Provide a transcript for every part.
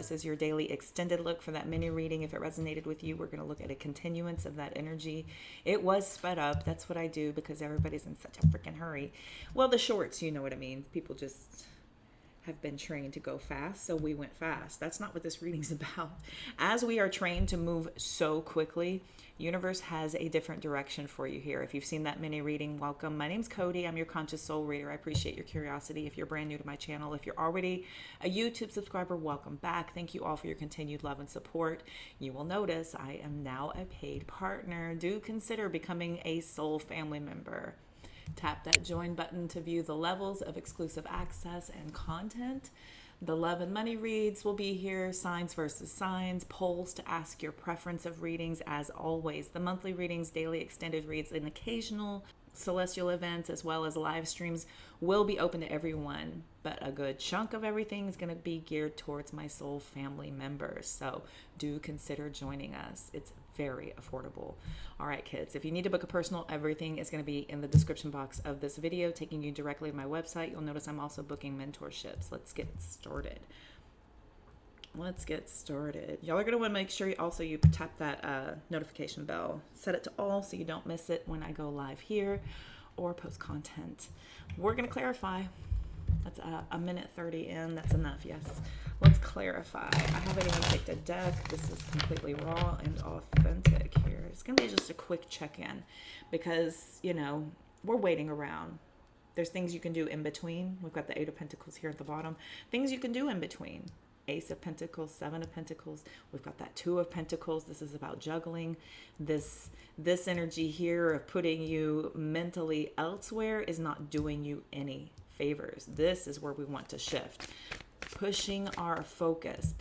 This is your daily extended look for that mini reading. If it resonated with you, we're going to look at a continuance of that energy. It was sped up. That's what I do because everybody's in such a freaking hurry. Well, the shorts, you know what I mean. People just have been trained to go fast, so we went fast. That's not what this reading's about. As we are trained to move so quickly, universe has a different direction for you here. If you've seen that mini reading, welcome. My name's Cody. I'm your conscious soul reader. I appreciate your curiosity. If you're brand new to my channel, if you're already a YouTube subscriber, welcome back. Thank you all for your continued love and support. You will notice I am now a paid partner. Do consider becoming a soul family member. Tap that join button to view the levels of exclusive access and content. The love and money reads will be here, signs versus signs, polls to ask your preference of readings as always. The monthly readings, daily extended reads, and occasional celestial events as well as live streams will be open to everyone, but a good chunk of everything is going to be geared towards my soul family members. So do consider joining us. It's very affordable. All right, kids, if you need to book a personal, everything is going to be in the description box of this video, taking you directly to my website. You'll notice I'm also booking mentorships. Let's get started. Y'all are going to want to make sure you tap that notification bell. Set it to all so you don't miss it when I go live here or post content. We're going to clarify. That's a minute 30 in. That's enough, yes. Let's clarify. I haven't even picked a deck. This is completely raw and authentic here. It's going to be just a quick check-in because, you know, we're waiting around. There's things you can do in between. We've got the Eight of Pentacles here at the bottom. Things you can do in between. Ace of Pentacles, Seven of Pentacles. We've got that Two of Pentacles. This is about juggling. This energy here of putting you mentally elsewhere is not doing you any favors. This is where we want to shift. Pushing our focus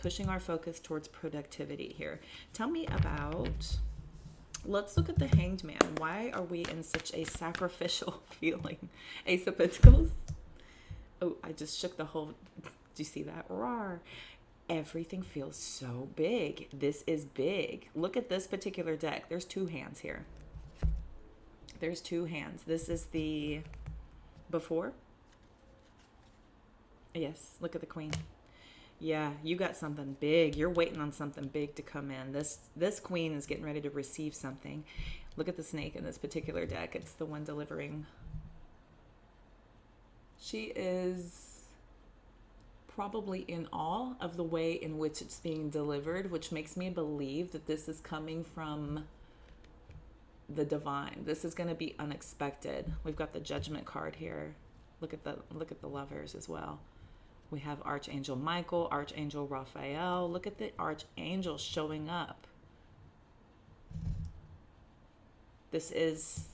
towards productivity here. Tell me about, let's look at the Hanged Man. Why are we in such a sacrificial feeling? Ace of Pentacles. Oh, I just shook the whole, do you see that? Roar. Everything feels so big. This is big. Look at this particular deck. There's two hands here. There's two hands. This is the before. Yes, look at the Queen. Yeah, you got something big. You're waiting on something big to come in. This Queen is getting ready to receive something. Look at the Snake in this particular deck. It's the one delivering. She is probably in awe of the way in which it's being delivered, which makes me believe that this is coming from the divine. This is going to be unexpected. We've got the Judgment card here. Look at the Lovers as well. We have Archangel Michael, Archangel Raphael. Look at the Archangel showing up. This is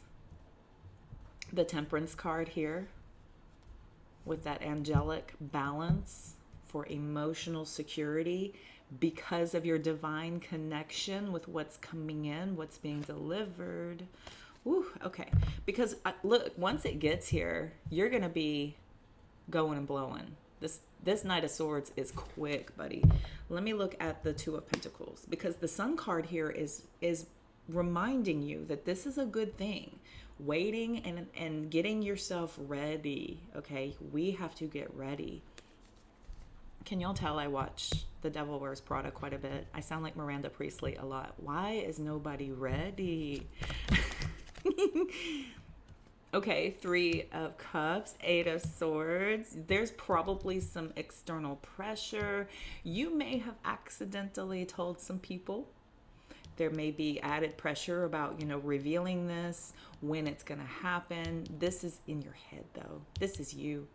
the Temperance card here with that angelic balance for emotional security because of your divine connection with what's coming in, what's being delivered. Ooh, okay. Because look, once it gets here, you're going to be going and blowing. This Knight of Swords is quick, buddy. Let me look at the Two of Pentacles because the Sun card here is reminding you that this is a good thing. Waiting and getting yourself ready. Okay, we have to get ready. Can y'all tell I watch The Devil Wears Prada quite a bit? I sound like Miranda Priestley a lot. Why is nobody ready? Okay, Three of Cups, Eight of Swords. There's probably some external pressure. You may have accidentally told some people. There may be added pressure about, you know, revealing this, when it's going to happen. This is in your head, though. This is you.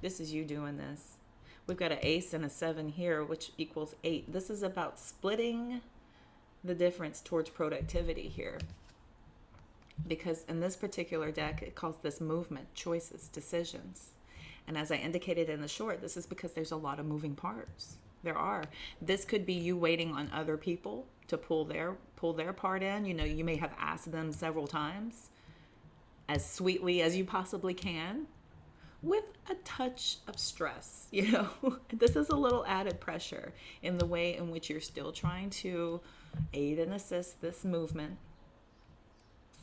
This is you doing this. We've got an Ace and a 7 here, which equals 8. This is about splitting the difference towards productivity here. Because in this particular deck, it calls this movement, choices, decisions. And as I indicated in the short, this is because there's a lot of moving parts. There are. This could be you waiting on other people to pull their part in. You know, you may have asked them several times as sweetly as you possibly can with a touch of stress. You know, this is a little added pressure in the way in which you're still trying to aid and assist this movement.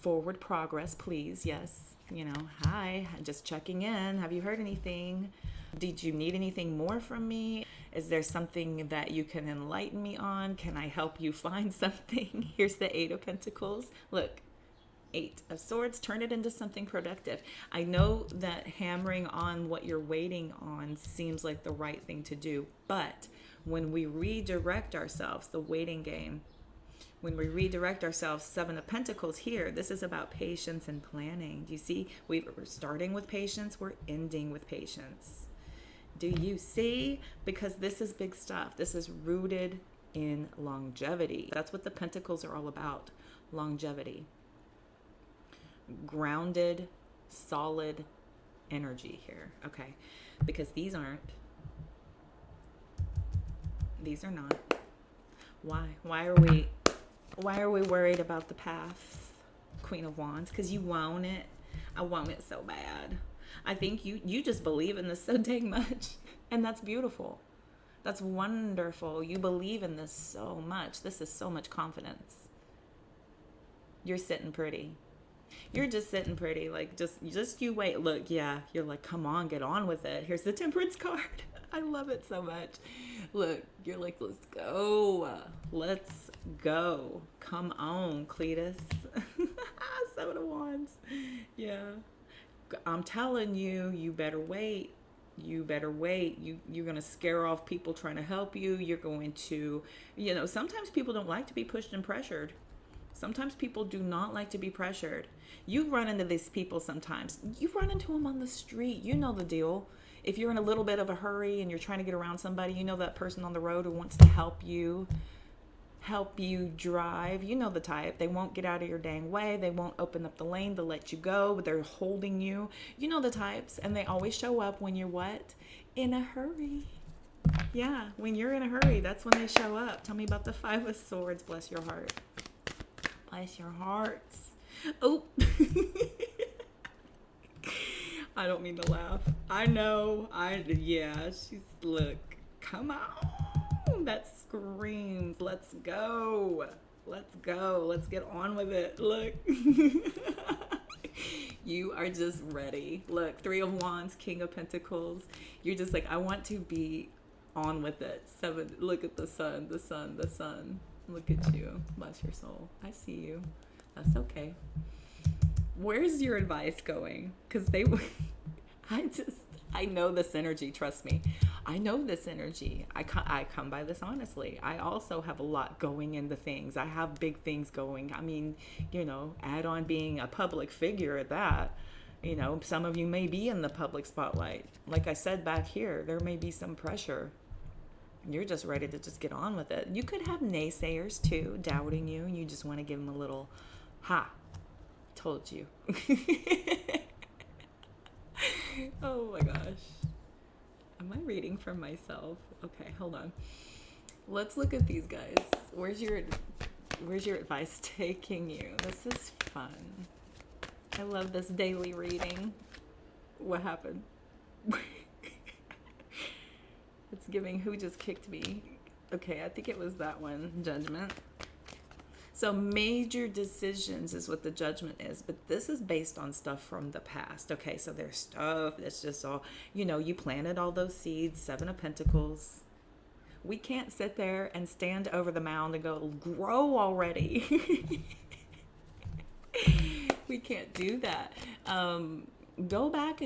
Forward progress, please. Yes. You know, hi, just checking in. Have you heard anything? Did you need anything more from me? Is there something that you can enlighten me on? Can I help you find something? Here's the Eight of Pentacles. Look, Eight of Swords, turn it into something productive. I know that hammering on what you're waiting on seems like the right thing to do, but when we redirect ourselves, the waiting game, when we redirect ourselves, Seven of Pentacles here, this is about patience and planning. Do you see? We're starting with patience, we're ending with patience. Do you see? Because this is big stuff. This is rooted in longevity. That's what the Pentacles are all about, longevity. Grounded, solid energy here. Okay, because these are not. Why are we worried about the path, Queen of Wands? Because you want it. I want it so bad. I think you just believe in this so dang much, and that's beautiful. That's wonderful. You believe in this so much. This is so much confidence. You're sitting pretty. You're just sitting pretty, like just you wait. Look, yeah, you're like, come on, get on with it. Here's the Temperance card. I love it so much. Look, you're like, let's go. Let's go. Come on, Cletus. Seven of Wands. Yeah. I'm telling you, you better wait. You better wait. You're going to scare off people trying to help you. You're going to, sometimes people don't like to be pushed and pressured. Sometimes people do not like to be pressured. You run into these people sometimes. You run into them on the street. You know the deal. If you're in a little bit of a hurry and you're trying to get around somebody, you know that person on the road who wants to help you drive. You know the type. They won't get out of your dang way. They won't open up the lane to let you go, but they're holding you. You know the types. And they always show up when you're what? In a hurry. Yeah, when you're in a hurry, that's when they show up. Tell me about the Five of Swords. Bless your heart. Bless your hearts. Oh. I don't mean to laugh. I know. Look. Come on. That screams. Let's go. Let's go. Let's get on with it. Look. You are just ready. Look, Three of Wands, King of Pentacles. You're just like, I want to be on with it. Seven. Look at the sun, the sun, the sun. Look at you. Bless your soul. I see you. That's okay. Where's your advice going? Because I know this energy. Trust me. I know this energy. I come by this honestly. I also have a lot going into things. I have big things going. I mean, add on being a public figure at that. Some of you may be in the public spotlight. Like I said back here, there may be some pressure. You're just ready to just get on with it. You could have naysayers too, doubting you. You just want to give them a little, told you. Oh my gosh. Am I reading from myself? Okay, hold on. Let's look at these guys. Where's your advice taking you? This is fun. I love this daily reading. What happened? It's giving who just kicked me. Okay, I think it was that one. Judgment. So major decisions is what the Judgment is, but this is based on stuff from the past. Okay, so there's stuff that's just all, you planted all those seeds, Seven of Pentacles. We can't sit there and stand over the mound and go, grow already. We can't do that. Go back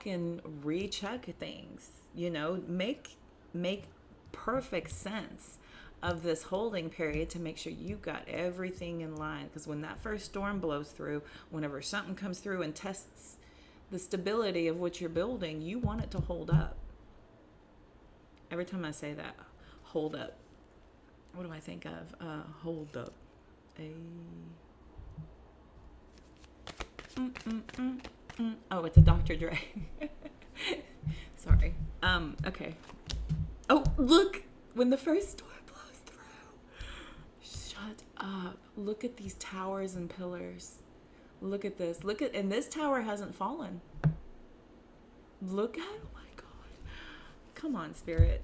and recheck things. Make perfect sense of this holding period to make sure you got everything in line. Because when that first storm blows through, whenever something comes through and tests the stability of what you're building, you want it to hold up. Every time I say that, hold up. What do I think of? Hold up. Oh, it's a Dr. Dre. Sorry. Okay. Oh, look! When the first storm blows through. Shut up. Look at these towers and pillars. Look at this. And this tower hasn't fallen. Look at, oh my God. Come on, Spirit.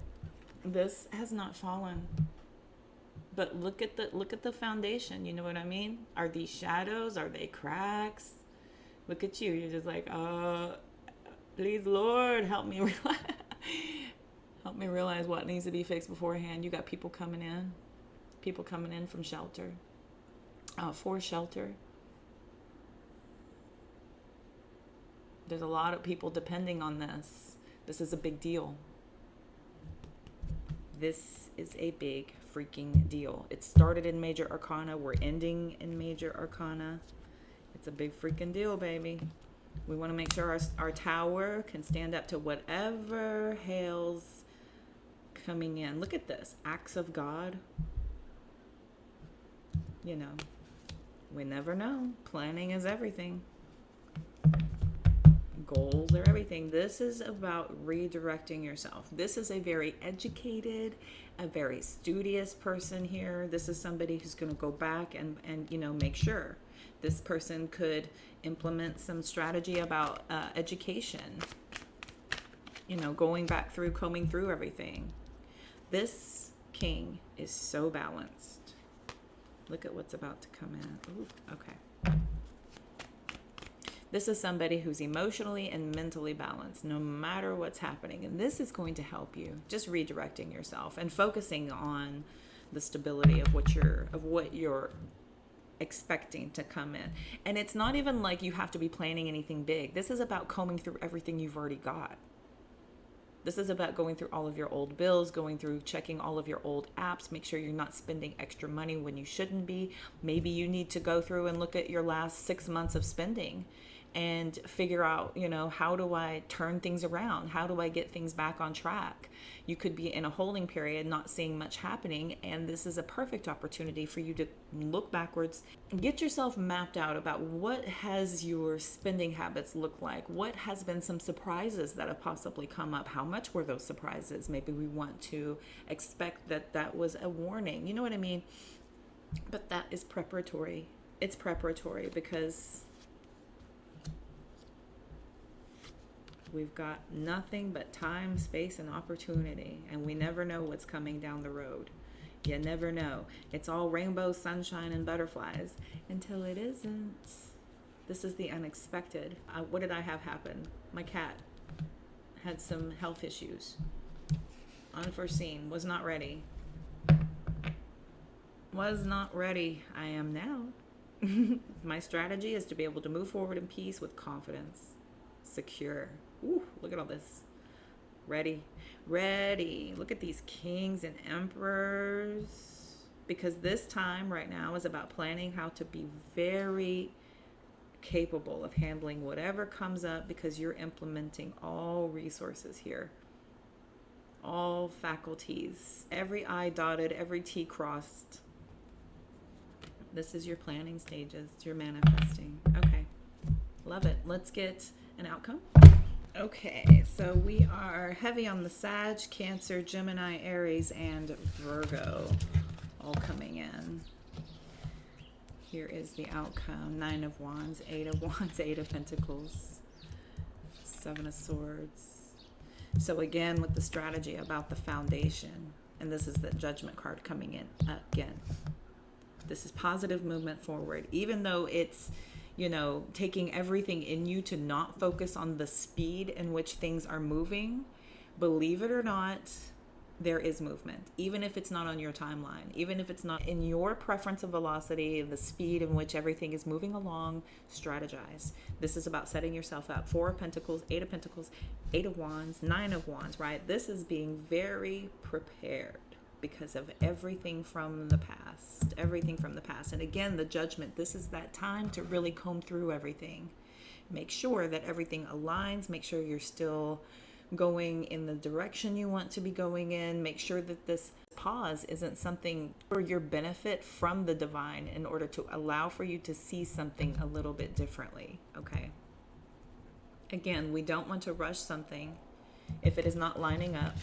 This has not fallen. But look at the foundation. You know what I mean? Are these shadows? Are they cracks? Look at you. You're just like, Please, Lord, help me realize, help me realize what needs to be fixed beforehand. You got people coming in from shelter, for shelter. There's a lot of people depending on this. This is a big deal. This is a big freaking deal. It started in Major Arcana. We're ending in Major Arcana. It's a big freaking deal, baby. We want to make sure our tower can stand up to whatever hail's coming in. Look at this. Acts of God. You know, we never know. Planning is everything. Goals are everything. This is about redirecting yourself. This is a very educated, a very studious person here. This is somebody who's going to go back and make sure. This person could implement some strategy about education, going back through, combing through everything. This king is so balanced. Look at what's about to come in. Ooh, okay. This is somebody who's emotionally and mentally balanced no matter what's happening. And this is going to help you just redirecting yourself and focusing on the stability of what you're expecting to come in. And it's not even like you have to be planning anything big. This is about combing through everything you've already got. This is about going through all of your old bills, going through checking all of your old apps, make sure you're not spending extra money when you shouldn't be. Maybe you need to go through and look at your last 6 months of spending and figure out, how do I turn things around? How do I get things back on track? You could be in a holding period, not seeing much happening, and this is a perfect opportunity for you to look backwards and get yourself mapped out about what has your spending habits look like? What has been some surprises that have possibly come up? How much were those surprises? Maybe we want to expect that was a warning. You know what I mean? But that is preparatory. It's preparatory because we've got nothing but time, space, and opportunity, and we never know what's coming down the road. You never know. It's all rainbow, sunshine, and butterflies until it isn't. This is the unexpected. What did I have happen? My cat had some health issues. Unforeseen. Was not ready. Was not ready. I am now. My strategy is to be able to move forward in peace with confidence. Secure. Ooh, look at all this. Ready. Look at these kings and emperors. Because this time right now is about planning how to be very capable of handling whatever comes up, because you're implementing all resources here. All faculties. Every I dotted, every T crossed. This is your planning stages. You're manifesting. Okay. Love it. Let's get an outcome. Okay, so we are heavy on the Sag, Cancer, Gemini, Aries, and Virgo all coming in. Here is the outcome. 9 of Wands, 8 of Wands, 8 of Pentacles, 7 of Swords. So again, with the strategy about the foundation, and this is the Judgment card coming in again. This is positive movement forward, even though it's taking everything in you to not focus on the speed in which things are moving. Believe it or not, there is movement. Even if it's not on your timeline, even if it's not in your preference of velocity, the speed in which everything is moving along, strategize. This is about setting yourself up. 4 of Pentacles, 8 of Pentacles, 8 of Wands, 9 of Wands, right? This is being very prepared because of everything from the past, And again, the Judgment, this is that time to really comb through everything. Make sure that everything aligns. Make sure you're still going in the direction you want to be going in. Make sure that this pause isn't something for your benefit from the divine in order to allow for you to see something a little bit differently, okay? Again, we don't want to rush something if it is not lining up.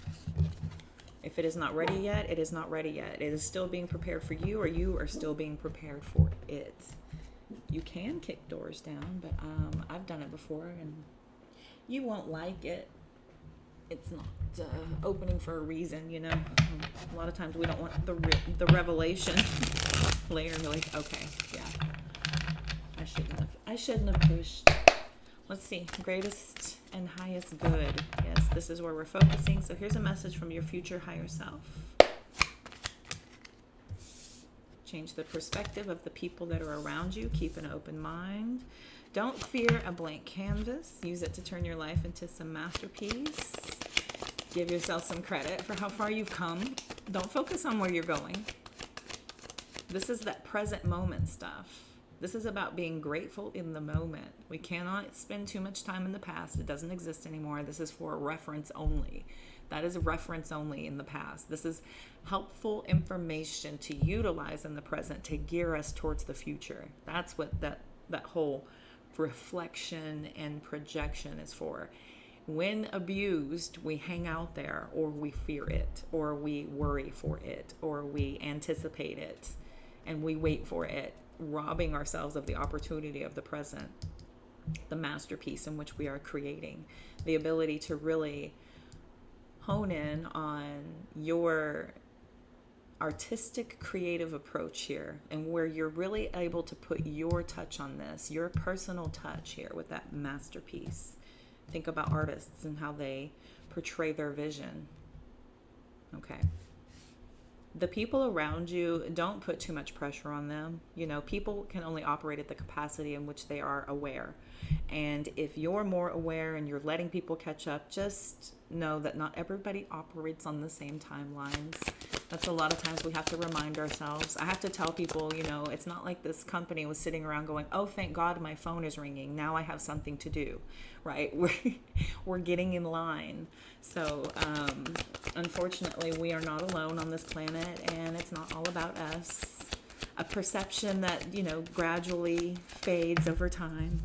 If it is not ready yet, it is not ready yet. It is still being prepared for you, or you are still being prepared for it. You can kick doors down, but I've done it before, and you won't like it. It's not opening for a reason, A lot of times we don't want the revelation later. You're like, okay, yeah, I shouldn't have pushed. Let's see, greatest and highest good. Yes, this is where we're focusing. So here's a message from your future higher self. Change the perspective of the people that are around you. Keep an open mind. Don't fear a blank canvas. Use it to turn your life into some masterpiece. Give yourself some credit for how far you've come. Don't focus on where you're going. This is that present moment stuff. This is about being grateful in the moment. We cannot spend too much time in the past. It doesn't exist anymore. This is for reference only. That is a reference only in the past. This is helpful information to utilize in the present to gear us towards the future. That's what that whole reflection and projection is for. When abused, we hang out there, or we fear it, or we worry for it, or we anticipate it, and we wait for it, robbing ourselves of the opportunity of the present, the masterpiece in which we are creating, the ability to really hone in on your artistic, creative approach here, and where you're really able to put your touch on this, your personal touch here with that masterpiece. Think about artists and how they portray their vision. Okay. The people around you, don't put too much pressure on them. You know, people can only operate at the capacity in which they are aware. And if you're more aware and you're letting people catch up, just know that not everybody operates on the same timelines. That's a lot of times we have to remind ourselves. I have to tell people, you know, it's not like this company was sitting around going, oh, thank God my phone is ringing. Now I have something to do, right? We're getting in line. So unfortunately, we are not alone on this planet, and it's not all about us. A perception that, you know, gradually fades over time.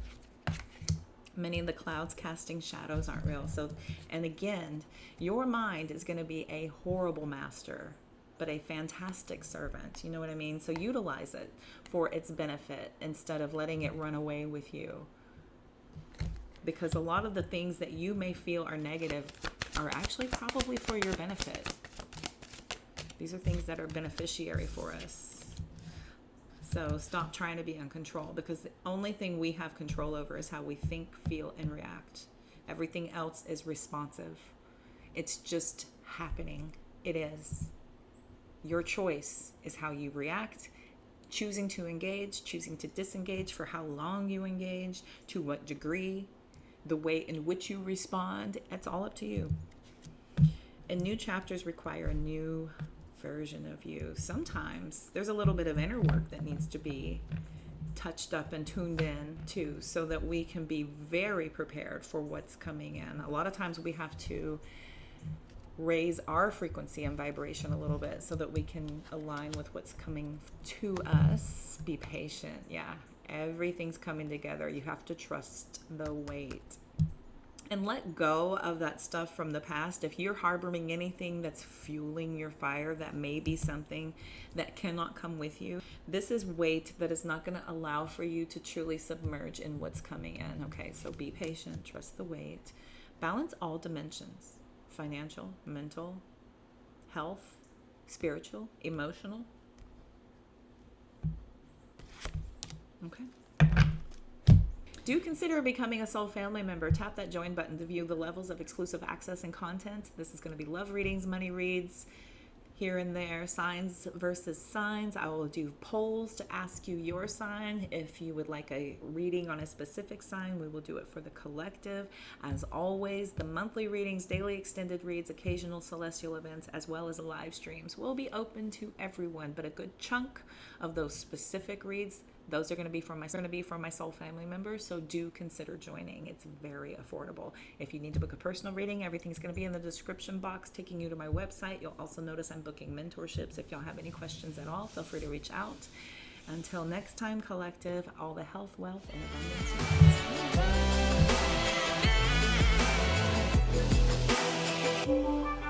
Many of the clouds casting shadows aren't real. So, and again, your mind is going to be a horrible master, but a fantastic servant. You know what I mean? So utilize it for its benefit instead of letting it run away with you. Because a lot of the things that you may feel are negative are actually probably for your benefit. These are things that are beneficiary for us. So stop trying to be in control, because the only thing we have control over is how we think, feel, and react. Everything else is responsive. It's just happening. It is. Your choice is how you react, choosing to engage, choosing to disengage, for how long you engage, to what degree, the way in which you respond. It's all up to you. And new chapters require a new version of you. Sometimes there's a little bit of inner work that needs to be touched up and tuned in too, so that we can be very prepared for what's coming in. A lot of times we have to raise our frequency and vibration a little bit so that we can align with what's coming to us. Be patient. Yeah, everything's coming together. You have to trust the wait. And let go of that stuff from the past. If you're harboring anything that's fueling your fire, that may be something that cannot come with you. This is weight that is not going to allow for you to truly submerge in what's coming in. Okay, so be patient, trust the wait. Balance all dimensions: financial, mental, health, spiritual, emotional. Okay. Do consider becoming a soul family member. Tap that join button to view the levels of exclusive access and content. This is going to be love readings, money reads, here and there, signs versus signs. I will do polls to ask you your sign. If you would like a reading on a specific sign, we will do it for the collective. As always, the monthly readings, daily extended reads, occasional celestial events, as well as live streams will be open to everyone, but a good chunk of those specific reads, those are going to be for my soul family members, so do consider joining. It's very affordable. If you need to book a personal reading, everything's going to be in the description box taking you to my website. You'll also notice I'm booking mentorships. If y'all have any questions at all, feel free to reach out. Until next time, collective, all the health, wealth, and abundance.